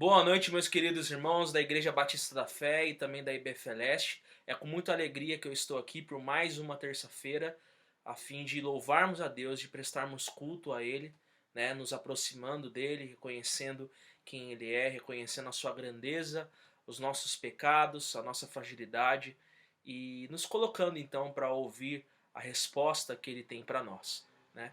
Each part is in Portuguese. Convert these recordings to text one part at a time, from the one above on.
Boa noite, meus queridos irmãos da Igreja Batista da Fé e também da IBF Leste. É com muita alegria que eu estou aqui por mais uma terça-feira, a fim de louvarmos a Deus, de prestarmos culto a Ele, né, nos aproximando dEle, reconhecendo quem Ele é, reconhecendo a sua grandeza, os nossos pecados, a nossa fragilidade e nos colocando então para ouvir a resposta que Ele tem para nós, né?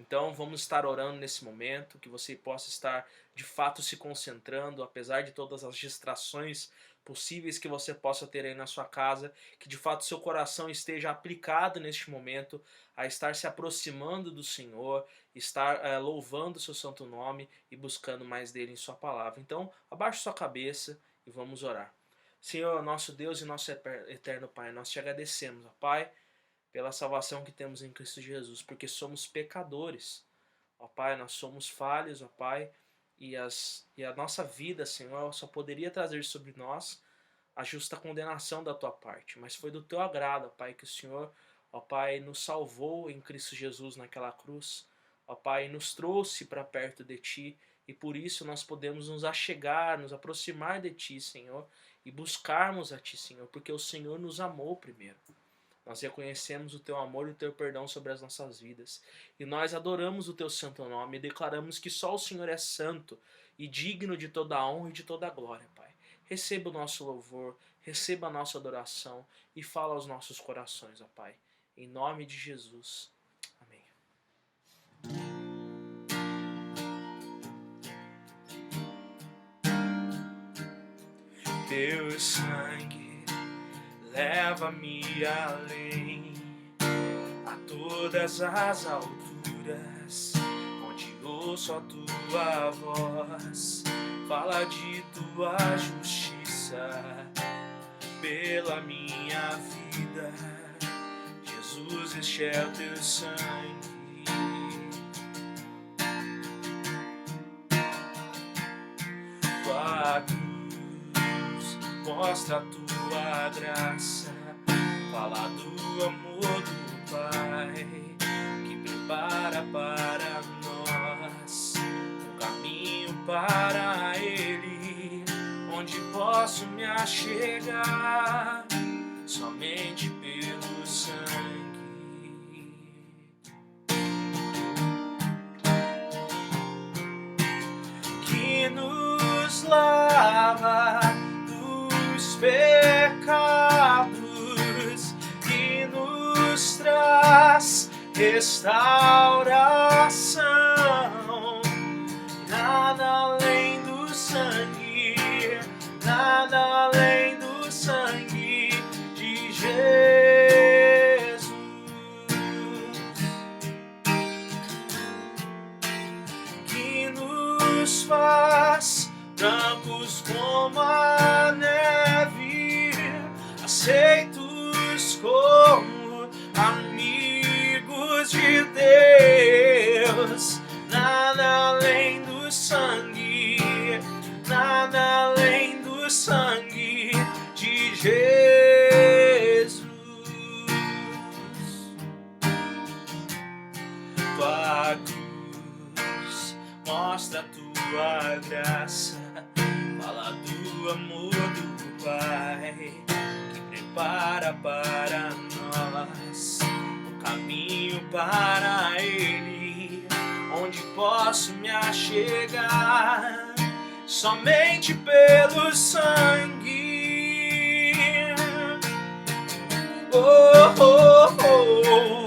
Então vamos estar orando nesse momento, que você possa estar de fato se concentrando, apesar de todas as distrações possíveis que você possa ter aí na sua casa, que de fato seu coração esteja aplicado neste momento a estar se aproximando do Senhor, estar louvando o seu santo nome e buscando mais dele em sua palavra. Então abaixe sua cabeça e vamos orar. Senhor, nosso Deus e nosso eterno Pai, nós te agradecemos, ó Pai, pela salvação que temos em Cristo Jesus, porque somos pecadores. Ó Pai, nós somos falhos, ó Pai, e a nossa vida, Senhor, só poderia trazer sobre nós a justa condenação da Tua parte, mas foi do Teu agrado, ó Pai, que o Senhor, ó Pai, nos salvou em Cristo Jesus naquela cruz, ó Pai, nos trouxe para perto de Ti, e por isso nós podemos nos achegar, nos aproximar de Ti, Senhor, e buscarmos a Ti, Senhor, porque o Senhor nos amou primeiro. Nós reconhecemos o Teu amor e o Teu perdão sobre as nossas vidas. E nós adoramos o Teu santo nome e declaramos que só o Senhor é santo e digno de toda a honra e de toda a glória, Pai. Receba o nosso louvor, receba a nossa adoração e fala aos nossos corações, ó Pai. Em nome de Jesus. Amém. Teu sangue leva-me além, a todas as alturas, onde ouço a Tua voz, fala de Tua justiça pela minha vida. Jesus, este é o Teu sangue. Tua cruz mostra a Tua graça, fala do amor do Pai, que prepara para nós um caminho para Ele, onde posso me achegar somente pelo sangue que nos lava dos pecados, que nos traz restauração. Nada além do sangue, nada além do sangue de Jesus, que nos faz brancos como a neve, aceitos como amigos de Deus. Nada além do sangue, nada além do sangue de Jesus. Tua cruz mostra a Tua graça, fala do amor do Pai, que prepara para nós o caminho para Ele, onde posso me achegar somente pelo sangue. Oh, oh, oh,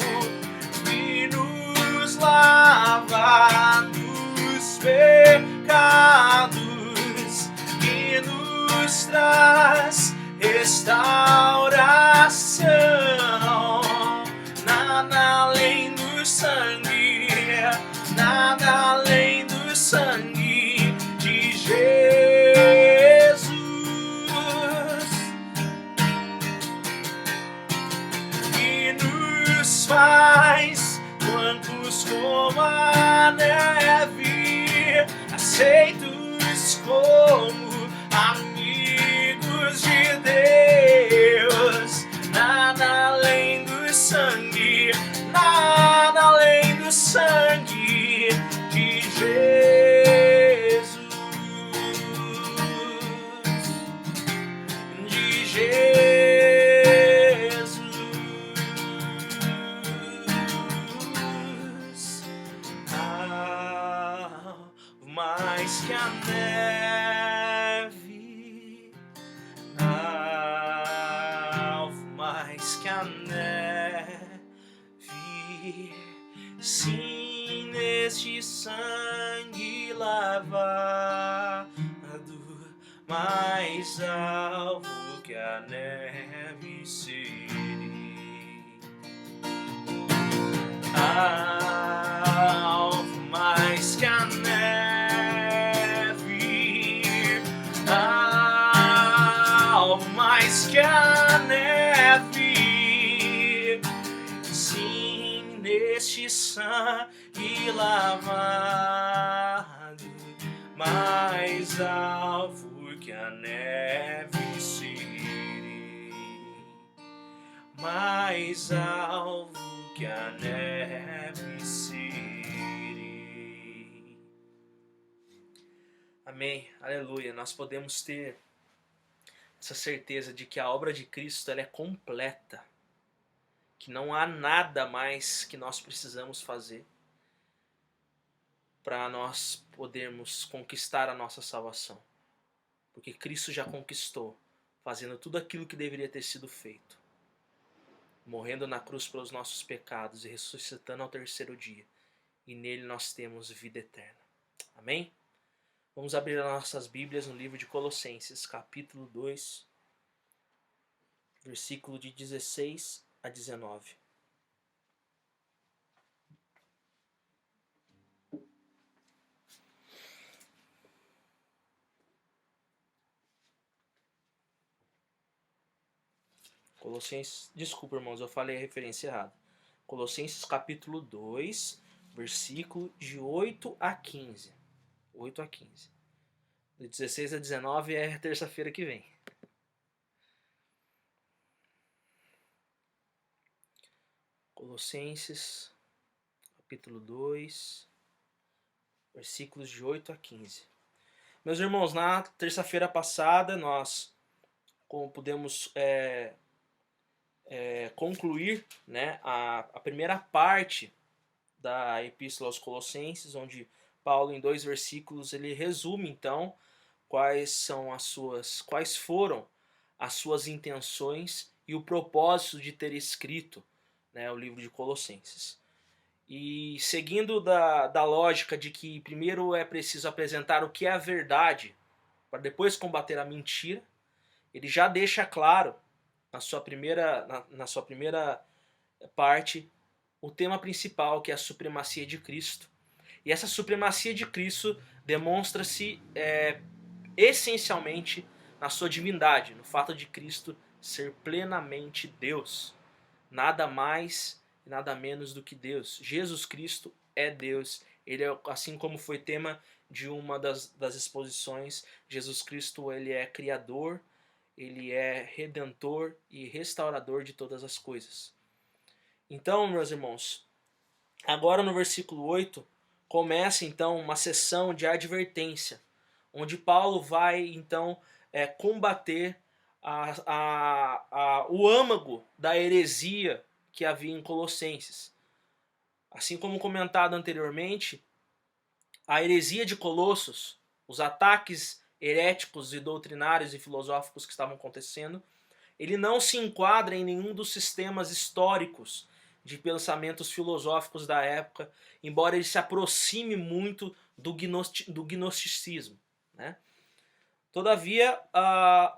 que nos lava dos pecados, que nos traz restauração. Nada além do sangue, nada além do sangue de Jesus, que nos faz brancos como a neve, aceitos como amigos de Deus. Nada além do sangue, nada além do sangue de Jesus. mais que a neve, alvo mais que a neve, sim, neste sangue lavado, mais alvo que a neve serei. Alvo mais que a neve, alvo mais que a neve, sim, neste sangue lavado, mais alvo que a neve serei, mais alvo que a neve serei. Amém, aleluia. Nós podemos ter essa certeza de que a obra de Cristo ela é completa, que não há nada mais que nós precisamos fazer para nós podermos conquistar a nossa salvação, porque Cristo já conquistou, fazendo tudo aquilo que deveria ter sido feito, morrendo na cruz pelos nossos pecados e ressuscitando ao terceiro dia. E nele nós temos vida eterna. Amém? Vamos abrir as nossas Bíblias no livro de Colossenses, capítulo 2, versículo de 16 a 19. Colossenses, desculpa irmãos, eu falei a referência errada. Colossenses capítulo 2, versículo de 8 a 15. 8 a 15. De 16 a 19 é terça-feira que vem. Colossenses capítulo 2, versículos de 8 a 15. Meus irmãos, na terça-feira passada nós pudemos concluir, né, a primeira parte da Epístola aos Colossenses, onde Paulo, em 2 versículos, ele resume então quais foram as suas intenções e o propósito de ter escrito, né, o livro de Colossenses. E seguindo da lógica de que primeiro é preciso apresentar o que é a verdade, para depois combater a mentira, ele já deixa claro na sua primeira parte o tema principal, que é a supremacia de Cristo. E essa supremacia de Cristo demonstra-se essencialmente na sua divindade, no fato de Cristo ser plenamente Deus. Nada mais e nada menos do que Deus. Jesus Cristo é Deus. Ele é, assim como foi tema de uma das exposições, Jesus Cristo ele é Criador, ele é Redentor e Restaurador de todas as coisas. Então, meus irmãos, agora no versículo 8, começa então uma sessão de advertência, onde Paulo vai então combater o âmago da heresia que havia em Colossenses. Assim como comentado anteriormente, a heresia de Colossos, os ataques heréticos e doutrinários e filosóficos que estavam acontecendo, ele não se enquadra em nenhum dos sistemas históricos de pensamentos filosóficos da época, embora ele se aproxime muito do gnosticismo, né? Todavia,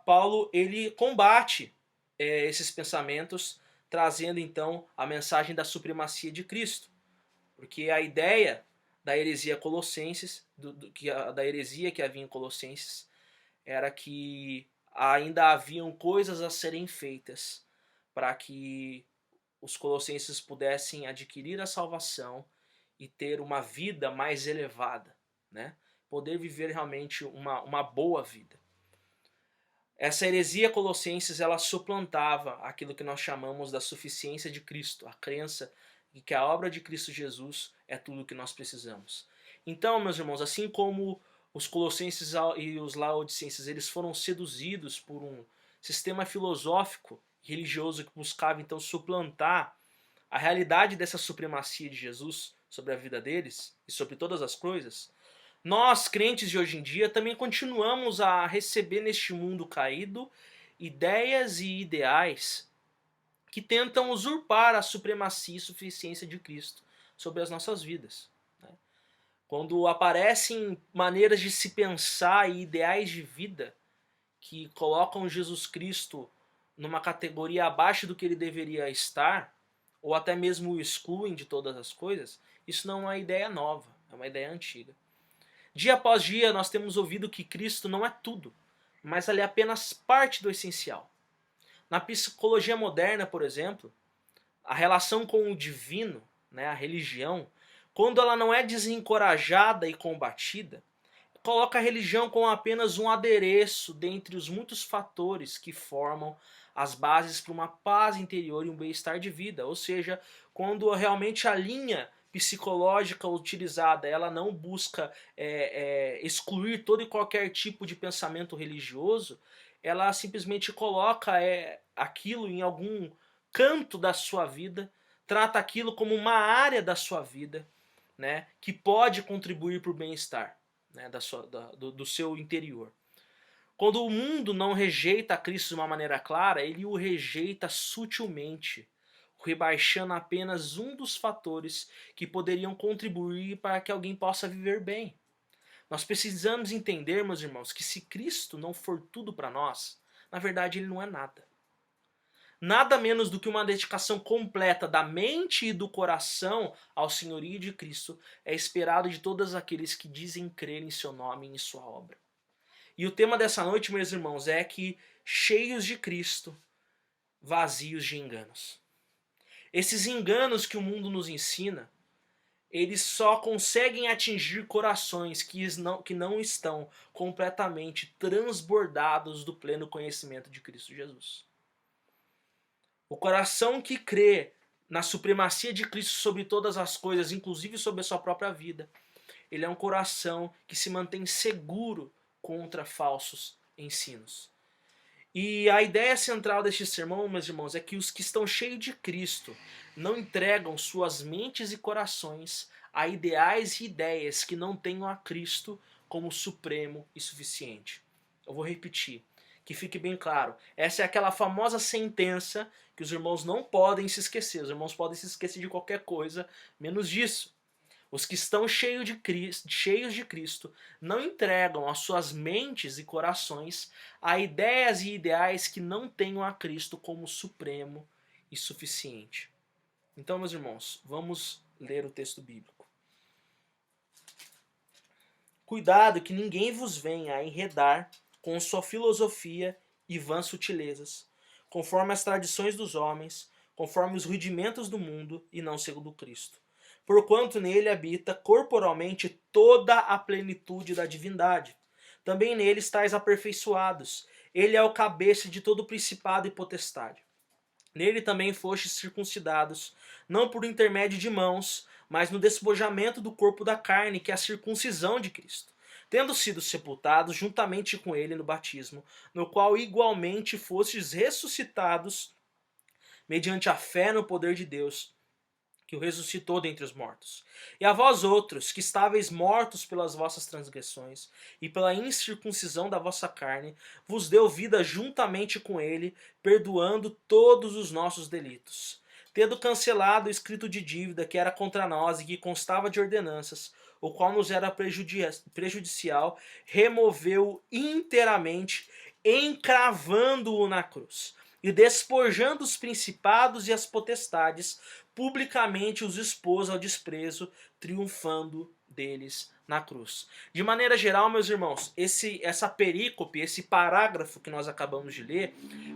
Paulo ele combate esses pensamentos, trazendo então a mensagem da supremacia de Cristo, porque a ideia da heresia colossenses, da heresia que havia em Colossenses, era que ainda haviam coisas a serem feitas para que os colossenses pudessem adquirir a salvação e ter uma vida mais elevada, né? Poder viver realmente uma boa vida. Essa heresia colossenses ela suplantava aquilo que nós chamamos da suficiência de Cristo, a crença de que a obra de Cristo Jesus é tudo o que nós precisamos. Então, meus irmãos, assim como os colossenses e os laodicenses eles foram seduzidos por um sistema filosófico e religioso que buscava então suplantar a realidade dessa supremacia de Jesus sobre a vida deles e sobre todas as coisas, Nós, crentes de hoje em dia, também continuamos a receber neste mundo caído ideias e ideais que tentam usurpar a supremacia e suficiência de Cristo sobre as nossas vidas. Quando aparecem maneiras de se pensar e ideais de vida que colocam Jesus Cristo numa categoria abaixo do que ele deveria estar, ou até mesmo o excluem de todas as coisas, isso não é uma ideia nova, é uma ideia antiga. Dia após dia nós temos ouvido que Cristo não é tudo, mas ele é apenas parte do essencial. Na psicologia moderna, por exemplo, a relação com o divino, né, a religião, quando ela não é desencorajada e combatida, coloca a religião como apenas um adereço dentre os muitos fatores que formam as bases para uma paz interior e um bem-estar de vida. Ou seja, quando realmente a linha psicológica utilizada ela não busca excluir todo e qualquer tipo de pensamento religioso, ela simplesmente coloca aquilo em algum canto da sua vida, trata aquilo como uma área da sua vida, né, que pode contribuir para o bem-estar, né, do seu interior. Quando o mundo não rejeita Cristo de uma maneira clara, ele o rejeita sutilmente, rebaixando apenas um dos fatores que poderiam contribuir para que alguém possa viver bem. Nós precisamos entender, meus irmãos, que se Cristo não for tudo para nós, na verdade ele não é nada. Nada menos do que uma dedicação completa da mente e do coração ao senhorio de Cristo é esperado de todos aqueles que dizem crer em seu nome e em sua obra. E o tema dessa noite, meus irmãos, é que cheios de Cristo, vazios de enganos. Esses enganos que o mundo nos ensina, eles só conseguem atingir corações que não estão completamente transbordados do pleno conhecimento de Cristo Jesus. O coração que crê na supremacia de Cristo sobre todas as coisas, inclusive sobre a sua própria vida, ele é um coração que se mantém seguro contra falsos ensinos. E a ideia central deste sermão, meus irmãos, é que os que estão cheios de Cristo não entregam suas mentes e corações a ideais e ideias que não tenham a Cristo como supremo e suficiente. Eu vou repetir, que fique bem claro. Essa é aquela famosa sentença que os irmãos não podem se esquecer. Os irmãos podem se esquecer de qualquer coisa, menos disso. Os que estão cheios de Cristo não entregam as suas mentes e corações a ideias e ideais que não tenham a Cristo como supremo e suficiente. Então, meus irmãos, vamos ler o texto bíblico. Cuidado que ninguém vos venha a enredar com sua filosofia e vãs sutilezas, conforme as tradições dos homens, conforme os rudimentos do mundo e não segundo Cristo. Porquanto nele habita corporalmente toda a plenitude da divindade. Também nele estáis aperfeiçoados. Ele é o cabeça de todo principado e potestade. Nele também fostes circuncidados, não por intermédio de mãos, mas no despojamento do corpo da carne, que é a circuncisão de Cristo, tendo sido sepultados juntamente com ele no batismo, no qual igualmente fostes ressuscitados mediante a fé no poder de Deus, que o ressuscitou dentre os mortos. E a vós outros, que estáveis mortos pelas vossas transgressões e pela incircuncisão da vossa carne, vos deu vida juntamente com ele, perdoando todos os nossos delitos, tendo cancelado o escrito de dívida que era contra nós e que constava de ordenanças, o qual nos era prejudicial, removeu inteiramente, encravando-o na cruz, e despojando os principados e as potestades, publicamente os expôs ao desprezo, triunfando deles na cruz. De maneira geral, meus irmãos, essa perícope, esse parágrafo que nós acabamos de ler,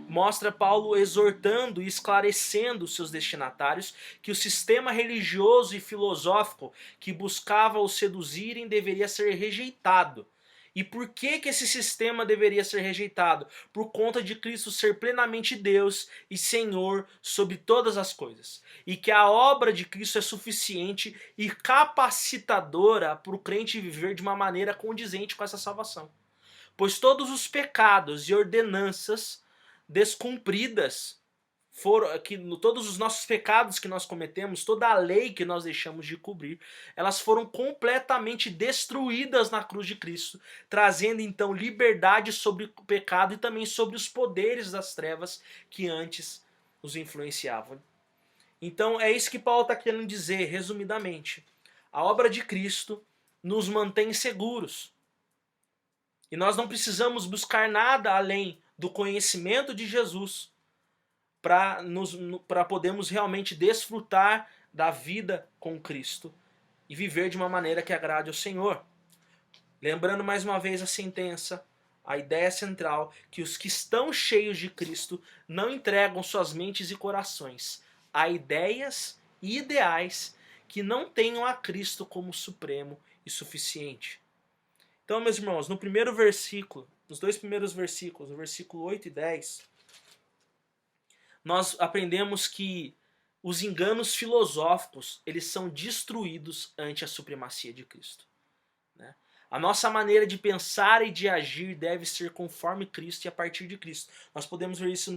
mostra Paulo exortando e esclarecendo os seus destinatários que o sistema religioso e filosófico que buscava os seduzirem deveria ser rejeitado. E por que esse sistema deveria ser rejeitado? Por conta de Cristo ser plenamente Deus e Senhor sobre todas as coisas. E que a obra de Cristo é suficiente e capacitadora para o crente viver de uma maneira condizente com essa salvação. Pois todos os pecados e ordenanças descumpridas todos os nossos pecados que nós cometemos, toda a lei que nós deixamos de cobrir, elas foram completamente destruídas na cruz de Cristo, trazendo então liberdade sobre o pecado e também sobre os poderes das trevas que antes os influenciavam. Então é isso que Paulo está querendo dizer, resumidamente. A obra de Cristo nos mantém seguros. E nós não precisamos buscar nada além do conhecimento de Jesus para podermos realmente desfrutar da vida com Cristo e viver de uma maneira que agrade ao Senhor. Lembrando mais uma vez a sentença, a ideia central, que os que estão cheios de Cristo não entregam suas mentes e corações a ideias e ideais que não tenham a Cristo como supremo e suficiente. Então, meus irmãos, no primeiro versículo, nos dois primeiros versículos, no versículo 8 e 10, nós aprendemos que os enganos filosóficos, eles são destruídos ante a supremacia de Cristo. Né? A nossa maneira de pensar e de agir deve ser conforme Cristo e a partir de Cristo. Nós podemos ver isso no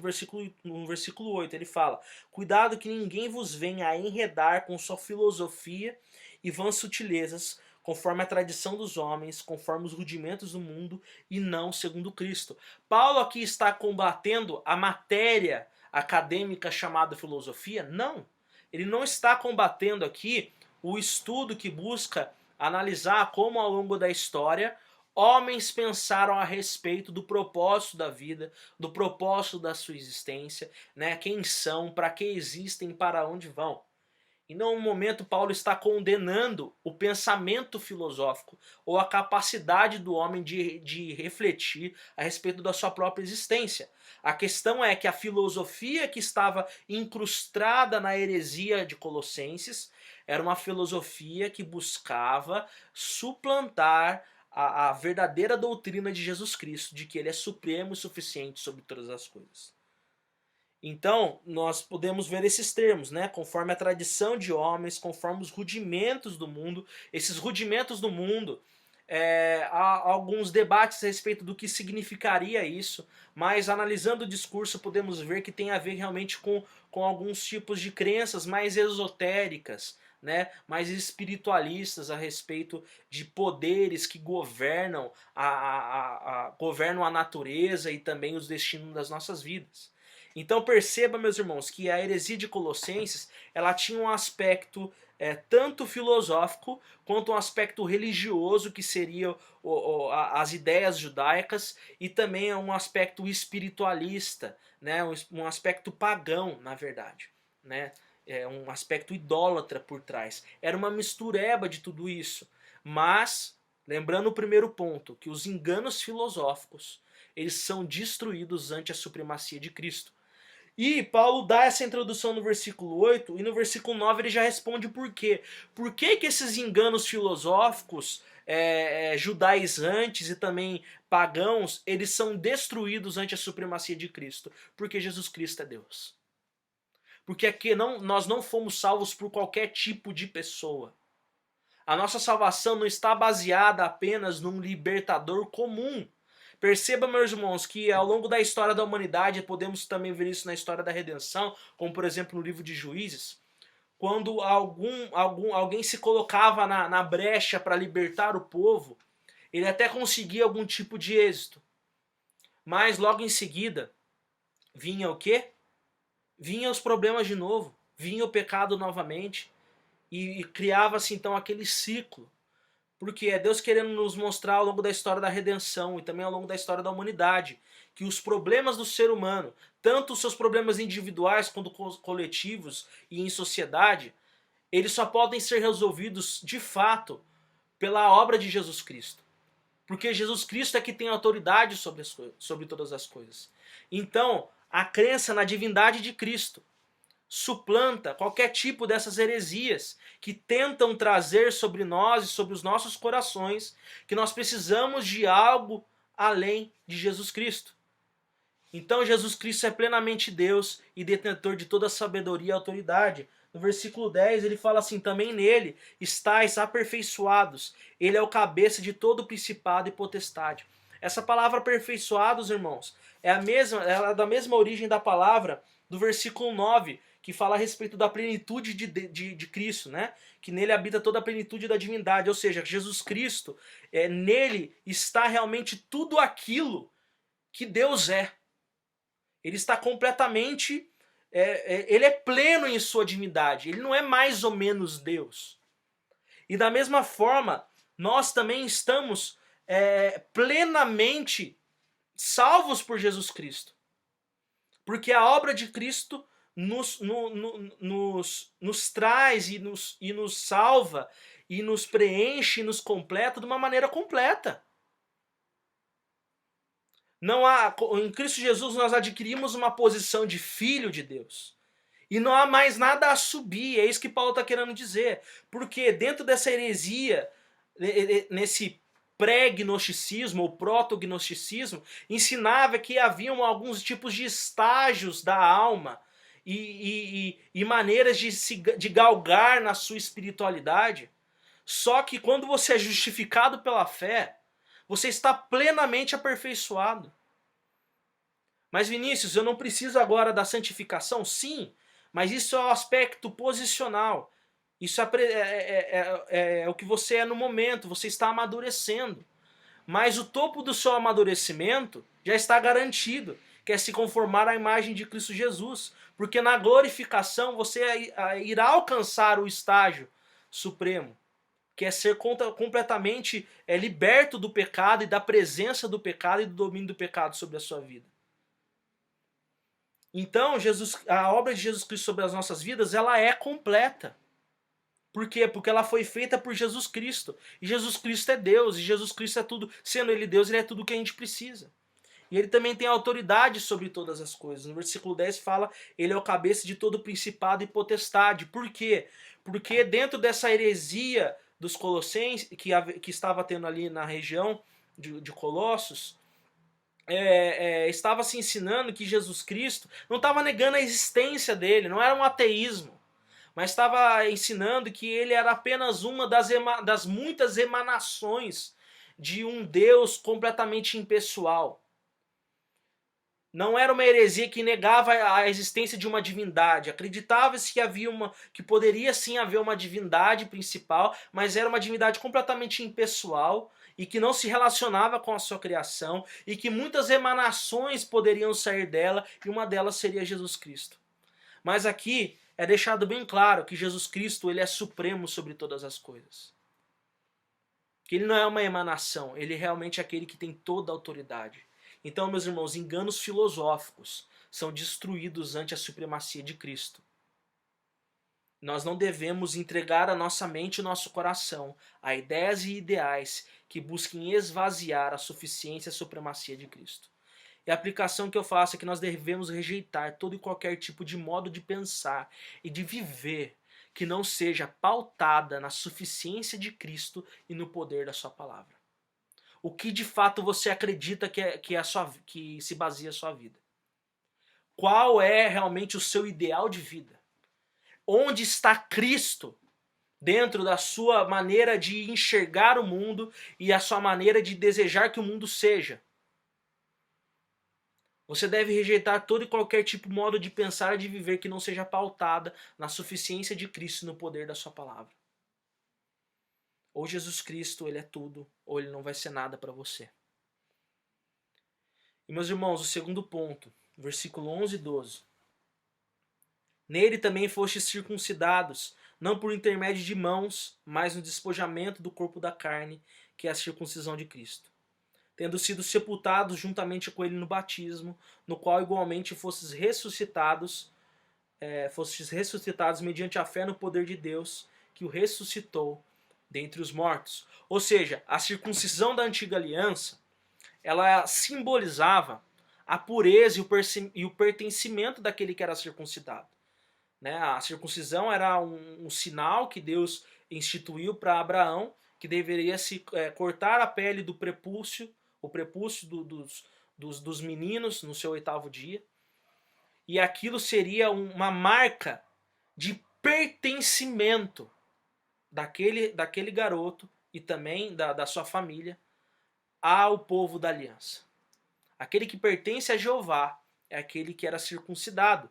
versículo 8. Ele fala: cuidado que ninguém vos venha a enredar com sua filosofia e vãs sutilezas, conforme a tradição dos homens, conforme os rudimentos do mundo e não segundo Cristo. Paulo aqui está combatendo a matéria acadêmica chamada filosofia? Não. Ele não está combatendo aqui o estudo que busca analisar como ao longo da história homens pensaram a respeito do propósito da vida, do propósito da sua existência, né? Quem são, para que existem, para onde vão. Em nenhum momento Paulo está condenando o pensamento filosófico ou a capacidade do homem de refletir a respeito da sua própria existência. A questão é que a filosofia que estava incrustada na heresia de Colossenses era uma filosofia que buscava suplantar a verdadeira doutrina de Jesus Cristo, de que ele é supremo e suficiente sobre todas as coisas. Então, nós podemos ver esses termos, né? Conforme a tradição de homens, conforme os rudimentos do mundo. Esses rudimentos do mundo, há alguns debates a respeito do que significaria isso, mas analisando o discurso podemos ver que tem a ver realmente com alguns tipos de crenças mais esotéricas, né? Mais espiritualistas a respeito de poderes que governam governam a natureza e também os destinos das nossas vidas. Então perceba, meus irmãos, que a heresia de Colossenses ela tinha um aspecto tanto filosófico quanto um aspecto religioso, que seria as ideias judaicas, e também um aspecto espiritualista, né? Um aspecto pagão, na verdade, né? Um aspecto idólatra por trás. Era uma mistureba de tudo isso. Mas, lembrando o primeiro ponto, que os enganos filosóficos eles são destruídos ante a supremacia de Cristo. E Paulo dá essa introdução no versículo 8 e no versículo 9 ele já responde o porquê. Por que esses enganos filosóficos judaizantes e também pagãos, eles são destruídos ante a supremacia de Cristo? Porque Jesus Cristo é Deus. Porque aqui nós não fomos salvos por qualquer tipo de pessoa. A nossa salvação não está baseada apenas num libertador comum. Perceba, meus irmãos, que ao longo da história da humanidade, podemos também ver isso na história da redenção, como por exemplo no livro de Juízes, quando alguém se colocava na brecha para libertar o povo, ele até conseguia algum tipo de êxito. Mas logo em seguida, vinha o quê? Vinha os problemas de novo, vinha o pecado novamente, e criava-se então aquele ciclo. Porque é Deus querendo nos mostrar ao longo da história da redenção e também ao longo da história da humanidade que os problemas do ser humano, tanto os seus problemas individuais quanto coletivos e em sociedade, eles só podem ser resolvidos de fato pela obra de Jesus Cristo. Porque Jesus Cristo é que tem autoridade sobre todas as coisas. Então, a crença na divindade de Cristo suplanta qualquer tipo dessas heresias que tentam trazer sobre nós e sobre os nossos corações que nós precisamos de algo além de Jesus Cristo. Então Jesus Cristo é plenamente Deus e detentor de toda a sabedoria e autoridade. No versículo 10 ele fala assim: também nele estáis aperfeiçoados, ele é o cabeça de todo principado e potestade. Essa palavra aperfeiçoados, irmãos, ela é da mesma origem da palavra do versículo 9, que fala a respeito da plenitude de Cristo, né? Que nele habita toda a plenitude da divindade, ou seja, Jesus Cristo, nele está realmente tudo aquilo que Deus é. Ele está completamente, ele é pleno em sua divindade, ele não é mais ou menos Deus. E da mesma forma, nós também estamos plenamente salvos por Jesus Cristo. Porque a obra de Cristo nos traz e nos salva, e nos preenche, e nos completa de uma maneira completa. Não há, em Cristo Jesus nós adquirimos uma posição de filho de Deus. E não há mais nada a subir, é isso que Paulo está querendo dizer. Porque dentro dessa heresia, nesse pré-gnosticismo ou proto-gnosticismo, ensinava que haviam alguns tipos de estágios da alma e maneiras de galgar na sua espiritualidade. Só que quando você é justificado pela fé, você está plenamente aperfeiçoado. Mas Vinícius, eu não preciso agora da santificação? Sim, mas isso é o aspecto posicional. Isso é o que você é no momento, você está amadurecendo. Mas o topo do seu amadurecimento já está garantido, que é se conformar à imagem de Cristo Jesus. Porque na glorificação você irá alcançar o estágio supremo, que é ser completamente liberto do pecado e da presença do pecado e do domínio do pecado sobre a sua vida. Então, a obra de Jesus Cristo sobre as nossas vidas, ela é completa. Por quê? Porque ela foi feita por Jesus Cristo. E Jesus Cristo é Deus, e Jesus Cristo é tudo. Sendo Ele Deus, Ele é tudo o que a gente precisa. E Ele também tem autoridade sobre todas as coisas. No versículo 10 fala, Ele é o cabeça de todo principado e potestade. Por quê? Porque dentro dessa heresia dos Colossenses, que estava tendo ali na região de Colossos, estava se ensinando que Jesus Cristo não estava negando a existência dele, não era um ateísmo, mas estava ensinando que ele era apenas uma das muitas emanações de um Deus completamente impessoal. Não era uma heresia que negava a existência de uma divindade. Acreditava-se que poderia sim haver uma divindade principal, mas era uma divindade completamente impessoal e que não se relacionava com a sua criação e que muitas emanações poderiam sair dela e uma delas seria Jesus Cristo. Mas aqui é deixado bem claro que Jesus Cristo ele é supremo sobre todas as coisas. Que ele não é uma emanação, ele realmente é aquele que tem toda a autoridade. Então, meus irmãos, enganos filosóficos são destruídos ante a supremacia de Cristo. Nós não devemos entregar a nossa mente e o nosso coração a ideias e ideais que busquem esvaziar a suficiência e a supremacia de Cristo. E a aplicação que eu faço é que nós devemos rejeitar todo e qualquer tipo de modo de pensar e de viver que não seja pautada na suficiência de Cristo e no poder da sua palavra. O que de fato você acredita que se baseia a sua vida? Qual é realmente o seu ideal de vida? Onde está Cristo dentro da sua maneira de enxergar o mundo e a sua maneira de desejar que o mundo seja? Você deve rejeitar todo e qualquer tipo de modo de pensar e de viver que não seja pautada na suficiência de Cristo e no poder da sua palavra. Ou Jesus Cristo, ele é tudo, ou ele não vai ser nada para você. E meus irmãos, o segundo ponto, versículo 11 e 12. Nele também fostes circuncidados, não por intermédio de mãos, mas no despojamento do corpo da carne, que é a circuncisão de Cristo. Tendo sido sepultados juntamente com ele no batismo, no qual igualmente fostes ressuscitados mediante a fé no poder de Deus, que o ressuscitou dentre os mortos. Ou seja, a circuncisão da antiga aliança, ela simbolizava a pureza e o pertencimento daquele que era circuncidado. Né? A circuncisão era um sinal que Deus instituiu para Abraão, que deveria se cortar a pele do prepúcio, o prepúcio dos meninos no seu 8º dia. E aquilo seria uma marca de pertencimento daquele garoto e também da sua família ao povo da aliança. Aquele que pertence a Jeová é aquele que era circuncidado.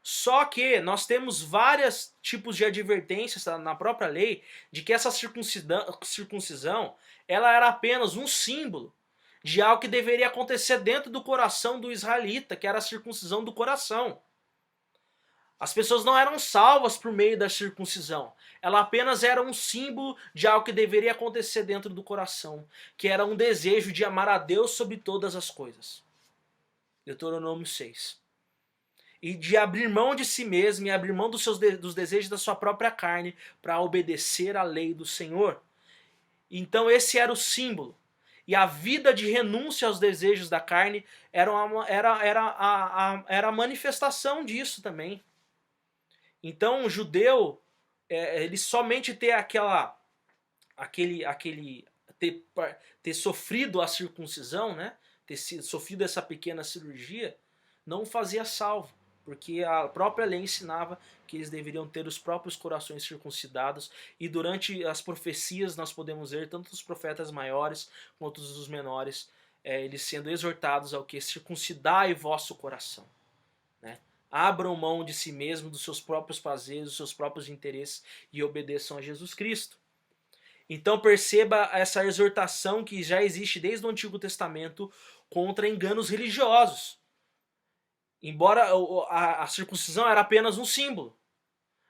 Só que nós temos vários tipos de advertências na própria lei de que essa circuncisão ela era apenas um símbolo de algo que deveria acontecer dentro do coração do israelita, que era a circuncisão do coração. As pessoas não eram salvas por meio da circuncisão. Ela apenas era um símbolo de algo que deveria acontecer dentro do coração, que era um desejo de amar a Deus sobre todas as coisas. Deuteronômio 6. E de abrir mão de si mesmo e abrir mão dos desejos da sua própria carne para obedecer à lei do Senhor. Então esse era o símbolo. E a vida de renúncia aos desejos da carne era a manifestação disso também. Então o judeu, ele somente ter sofrido a circuncisão, né? Ter sofrido essa pequena cirurgia, não fazia salvo. Porque a própria lei ensinava que eles deveriam ter os próprios corações circuncidados. E durante as profecias nós podemos ver tanto os profetas maiores quanto os menores, eles sendo exortados ao que? Circuncidai vosso coração. Né? Abram mão de si mesmo, dos seus próprios prazeres, dos seus próprios interesses e obedeçam a Jesus Cristo. Então perceba essa exortação que já existe desde o Antigo Testamento contra enganos religiosos. Embora a circuncisão era apenas um símbolo,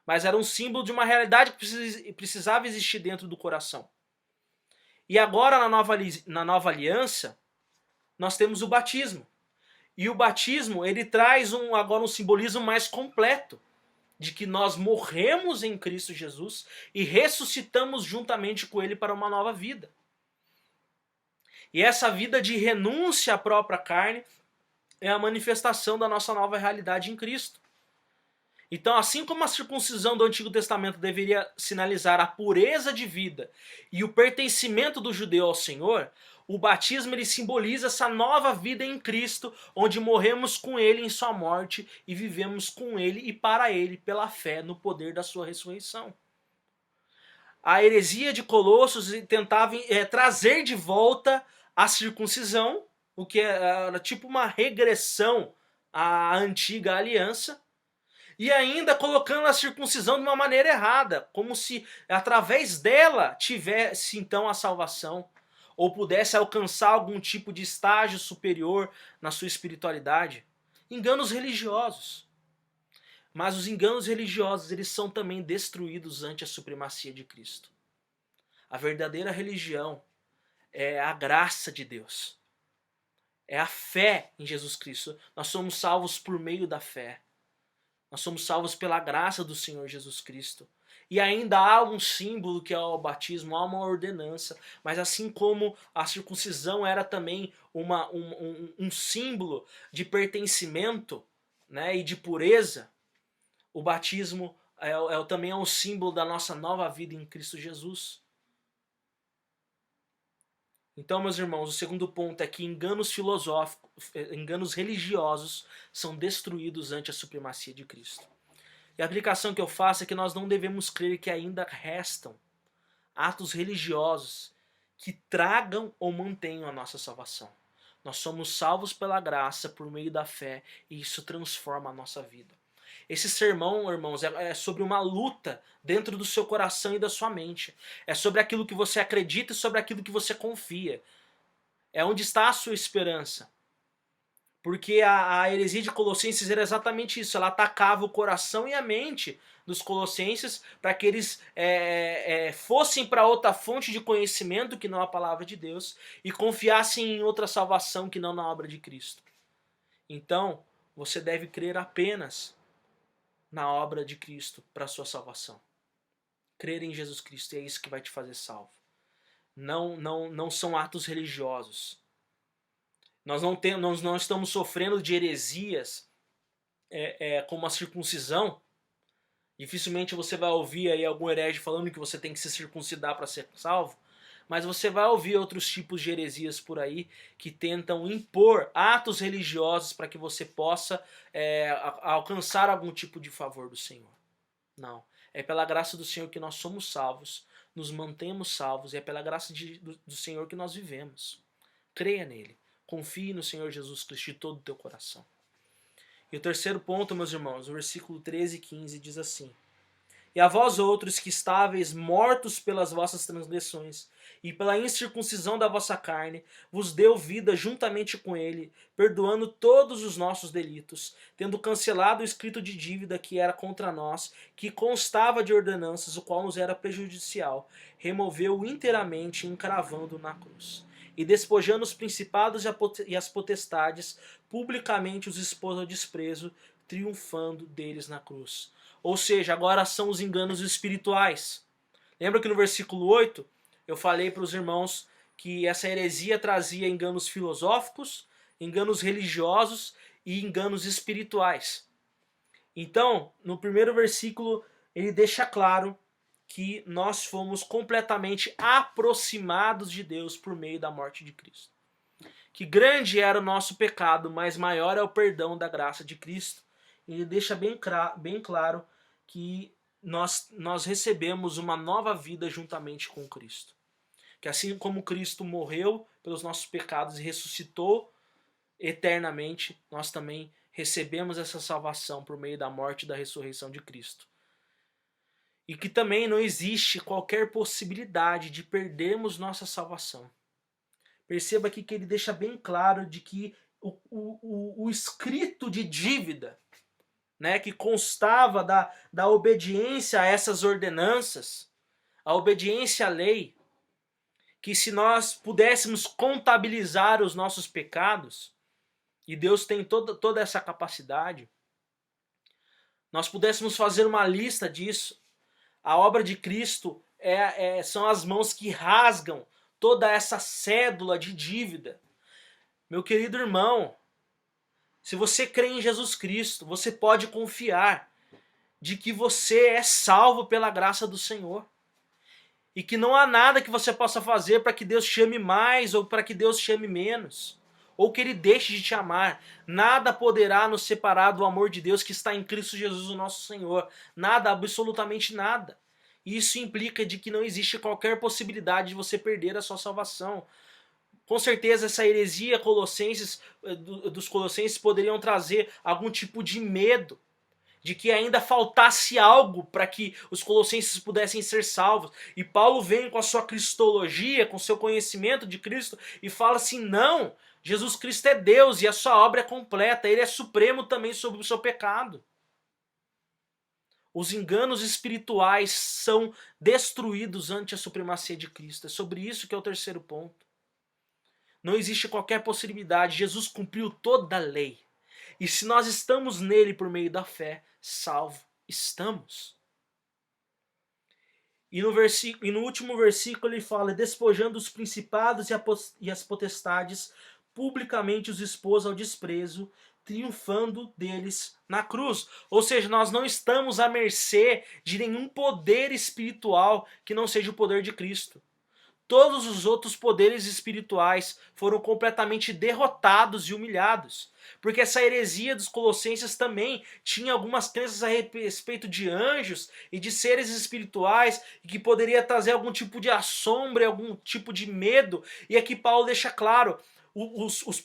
mas era um símbolo de uma realidade que precisava existir dentro do coração. E agora na nova aliança, nós temos o batismo. E o batismo, ele traz agora um simbolismo mais completo, de que nós morremos em Cristo Jesus e ressuscitamos juntamente com ele para uma nova vida. E essa vida de renúncia à própria carne é a manifestação da nossa nova realidade em Cristo. Então, assim como a circuncisão do Antigo Testamento deveria sinalizar a pureza de vida e o pertencimento do judeu ao Senhor, o batismo ele simboliza essa nova vida em Cristo, onde morremos com ele em sua morte e vivemos com ele e para ele pela fé no poder da sua ressurreição. A heresia de Colossos tentava trazer de volta a circuncisão, o que era tipo uma regressão à antiga aliança, e ainda colocando a circuncisão de uma maneira errada, como se através dela tivesse então a salvação, ou pudesse alcançar algum tipo de estágio superior na sua espiritualidade. Enganos religiosos. Mas os enganos religiosos, eles são também destruídos ante a supremacia de Cristo. A verdadeira religião é a graça de Deus. É a fé em Jesus Cristo. Nós somos salvos por meio da fé. Nós somos salvos pela graça do Senhor Jesus Cristo. E ainda há um símbolo que é o batismo, há uma ordenança. Mas assim como a circuncisão era também um símbolo de pertencimento, né, e de pureza, o batismo também é um símbolo da nossa nova vida em Cristo Jesus. Então, meus irmãos, o segundo ponto é que enganos religiosos são destruídos ante a supremacia de Cristo. E a aplicação que eu faço é que nós não devemos crer que ainda restam atos religiosos que tragam ou mantenham a nossa salvação. Nós somos salvos pela graça por meio da fé e isso transforma a nossa vida. Esse sermão, irmãos, é sobre uma luta dentro do seu coração e da sua mente. É sobre aquilo que você acredita e sobre aquilo que você confia. É onde está a sua esperança. Porque a heresia de Colossenses era exatamente isso. Ela atacava o coração e a mente dos colossenses para que eles fossem para outra fonte de conhecimento que não a palavra de Deus e confiassem em outra salvação que não na obra de Cristo. Então, você deve crer apenas na obra de Cristo para a sua salvação. Crer em Jesus Cristo é isso que vai te fazer salvo. Não são atos religiosos. Nós não estamos sofrendo de heresias como a circuncisão. Dificilmente você vai ouvir aí algum herege falando que você tem que se circuncidar para ser salvo. Mas você vai ouvir outros tipos de heresias por aí que tentam impor atos religiosos para que você possa alcançar algum tipo de favor do Senhor. Não. É pela graça do Senhor que nós somos salvos, nos mantemos salvos e é pela graça do Senhor que nós vivemos. Creia nele. Confie no Senhor Jesus Cristo de todo o teu coração. E o terceiro ponto, meus irmãos, o versículo 13 e 15 diz assim: E a vós outros que estáveis mortos pelas vossas transgressões e pela incircuncisão da vossa carne, vos deu vida juntamente com ele, perdoando todos os nossos delitos, tendo cancelado o escrito de dívida que era contra nós, que constava de ordenanças, o qual nos era prejudicial, removeu-o inteiramente, encravando na cruz. E despojando os principados e as potestades, publicamente os expôs ao desprezo, triunfando deles na cruz. Ou seja, agora são os enganos espirituais. Lembra que no versículo 8 eu falei para os irmãos que essa heresia trazia enganos filosóficos, enganos religiosos e enganos espirituais. Então, no primeiro versículo, ele deixa claro que nós fomos completamente aproximados de Deus por meio da morte de Cristo. Que grande era o nosso pecado, mas maior é o perdão da graça de Cristo. Ele deixa bem claro que nós recebemos uma nova vida juntamente com Cristo. Que assim como Cristo morreu pelos nossos pecados e ressuscitou eternamente, nós também recebemos essa salvação por meio da morte e da ressurreição de Cristo. E que também não existe qualquer possibilidade de perdermos nossa salvação. Perceba aqui que ele deixa bem claro de que o escrito de dívida, né, que constava da obediência a essas ordenanças, a obediência à lei, que se nós pudéssemos contabilizar os nossos pecados, e Deus tem toda essa capacidade, nós pudéssemos fazer uma lista disso. A obra de Cristo são as mãos que rasgam toda essa cédula de dívida. Meu querido irmão, se você crê em Jesus Cristo, você pode confiar de que você é salvo pela graça do Senhor. E que não há nada que você possa fazer para que Deus chame mais ou para que Deus chame menos. Ou que Ele deixe de te amar. Nada poderá nos separar do amor de Deus que está em Cristo Jesus, o nosso Senhor. Nada, absolutamente nada. Isso implica de que não existe qualquer possibilidade de você perder a sua salvação. Com certeza essa heresia dos colossenses poderiam trazer algum tipo de medo de que ainda faltasse algo para que os colossenses pudessem ser salvos. E Paulo vem com a sua cristologia, com o seu conhecimento de Cristo e fala assim, não, Jesus Cristo é Deus e a sua obra é completa, Ele é supremo também sobre o seu pecado. Os enganos espirituais são destruídos ante a supremacia de Cristo. É sobre isso que é o terceiro ponto. Não existe qualquer possibilidade. Jesus cumpriu toda a lei. E se nós estamos nele por meio da fé, salvo estamos. E no último versículo ele fala, despojando os principados e as potestades, publicamente os expôs ao desprezo, triunfando deles na cruz. Ou seja, nós não estamos à mercê de nenhum poder espiritual que não seja o poder de Cristo. Todos os outros poderes espirituais foram completamente derrotados e humilhados. Porque essa heresia dos colossenses também tinha algumas crenças a respeito de anjos e de seres espirituais que poderia trazer algum tipo de assombro, algum tipo de medo. E aqui Paulo deixa claro,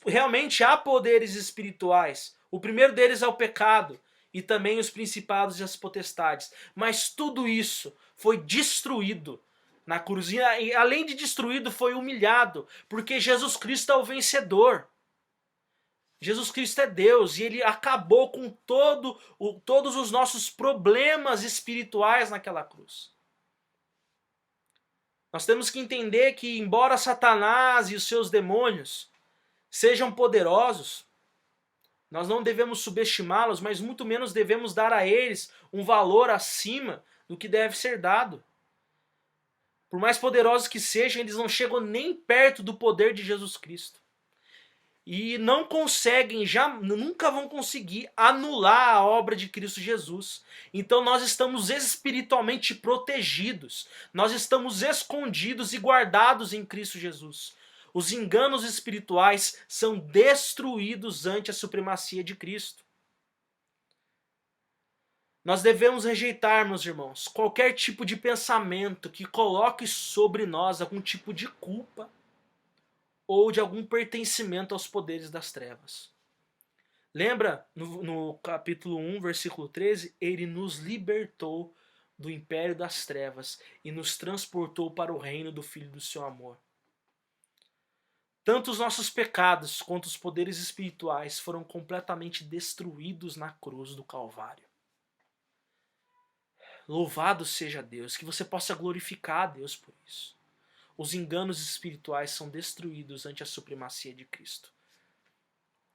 realmente há poderes espirituais. O primeiro deles é o pecado e também os principados e as potestades. Mas tudo isso foi destruído na cruz. E além de destruído, foi humilhado, porque Jesus Cristo é o vencedor. Jesus Cristo é Deus e Ele acabou com todos os nossos problemas espirituais naquela cruz. Nós temos que entender que, embora Satanás e os seus demônios sejam poderosos, nós não devemos subestimá-los, mas muito menos devemos dar a eles um valor acima do que deve ser dado. Por mais poderosos que sejam, eles não chegam nem perto do poder de Jesus Cristo. E não conseguem, nunca vão conseguir anular a obra de Cristo Jesus. Então nós estamos espiritualmente protegidos. Nós estamos escondidos e guardados em Cristo Jesus. Os enganos espirituais são destruídos ante a supremacia de Cristo. Nós devemos rejeitar, meus irmãos, qualquer tipo de pensamento que coloque sobre nós algum tipo de culpa ou de algum pertencimento aos poderes das trevas. Lembra no capítulo 1, versículo 13? Ele nos libertou do império das trevas e nos transportou para o reino do Filho do seu amor. Tanto os nossos pecados quanto os poderes espirituais foram completamente destruídos na cruz do Calvário. Louvado seja Deus, que você possa glorificar a Deus por isso. Os enganos espirituais são destruídos ante a supremacia de Cristo.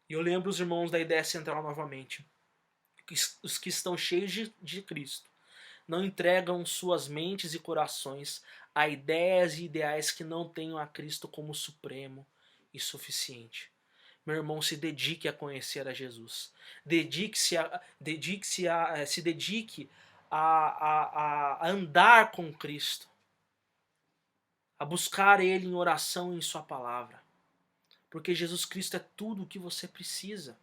E eu lembro os irmãos da ideia central novamente. Os que estão cheios de Cristo não entregam suas mentes e corações a ideias e ideais que não tenham a Cristo como supremo e suficiente. Meu irmão, se dedique a conhecer a Jesus. Se dedique a andar com Cristo. A buscar Ele em oração e em sua palavra. Porque Jesus Cristo é tudo o que você precisa.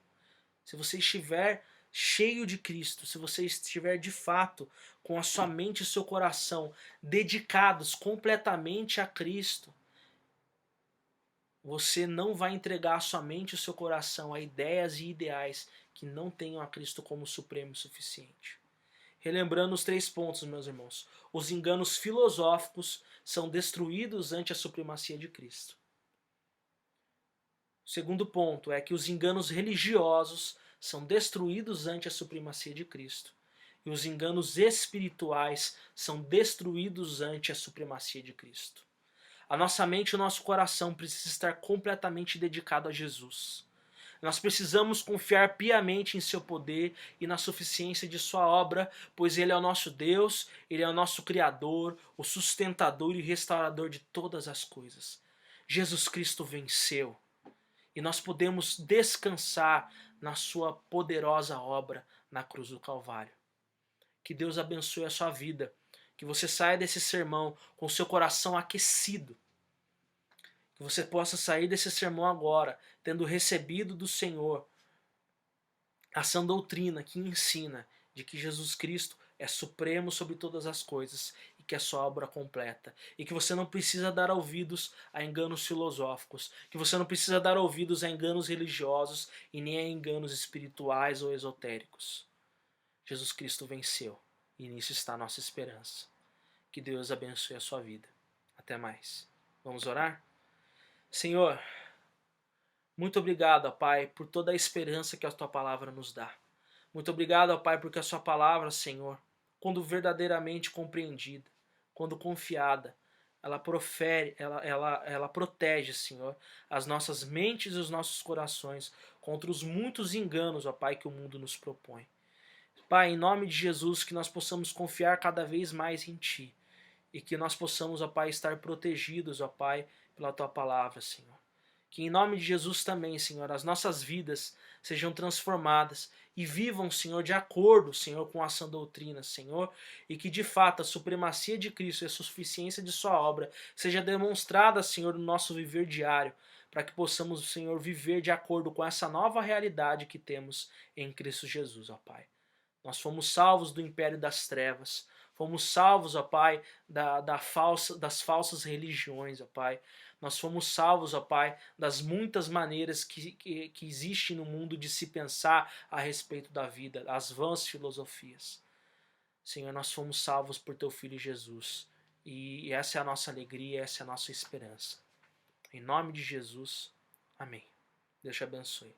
Se você estiver cheio de Cristo, se você estiver de fato com a sua mente e seu coração dedicados completamente a Cristo, você não vai entregar a sua mente e o seu coração a ideias e ideais que não tenham a Cristo como supremo e suficiente. Relembrando os 3 pontos, meus irmãos. Os enganos filosóficos são destruídos ante a supremacia de Cristo. O segundo ponto é que os enganos religiosos são destruídos ante a supremacia de Cristo. E os enganos espirituais são destruídos ante a supremacia de Cristo. A nossa mente e o nosso coração precisam estar completamente dedicados a Jesus. Nós precisamos confiar piamente em seu poder e na suficiência de sua obra, pois Ele é o nosso Deus, Ele é o nosso Criador, o sustentador e restaurador de todas as coisas. Jesus Cristo venceu e nós podemos descansar na sua poderosa obra na cruz do Calvário. Que Deus abençoe a sua vida, que você saia desse sermão com seu coração aquecido, que você possa sair desse sermão agora, tendo recebido do Senhor a sã doutrina que ensina de que Jesus Cristo é supremo sobre todas as coisas e que é sua obra completa. E que você não precisa dar ouvidos a enganos filosóficos, que você não precisa dar ouvidos a enganos religiosos e nem a enganos espirituais ou esotéricos. Jesus Cristo venceu e nisso está a nossa esperança. Que Deus abençoe a sua vida. Até mais. Vamos orar? Senhor, muito obrigado, ó Pai, por toda a esperança que a Tua palavra nos dá. Muito obrigado, ó Pai, porque a Sua palavra, Senhor, quando verdadeiramente compreendida, quando confiada, ela profere, ela protege, Senhor, as nossas mentes e os nossos corações contra os muitos enganos, ó Pai, que o mundo nos propõe. Pai, em nome de Jesus, que nós possamos confiar cada vez mais em Ti e que nós possamos, ó Pai, estar protegidos, ó Pai, pela Tua palavra, Senhor. Que em nome de Jesus também, Senhor, as nossas vidas sejam transformadas e vivam, Senhor, de acordo, Senhor, com a sã doutrina, Senhor, e que de fato a supremacia de Cristo e a suficiência de Sua obra seja demonstrada, Senhor, no nosso viver diário, para que possamos, Senhor, viver de acordo com essa nova realidade que temos em Cristo Jesus, ó Pai. Nós fomos salvos do império das trevas, fomos salvos, ó Pai, das falsas religiões, ó Pai. Nós fomos salvos, ó Pai, das muitas maneiras que existe no mundo de se pensar a respeito da vida, as vãs filosofias. Senhor, nós fomos salvos por Teu Filho Jesus. E essa é a nossa alegria, essa é a nossa esperança. Em nome de Jesus, amém. Deus te abençoe.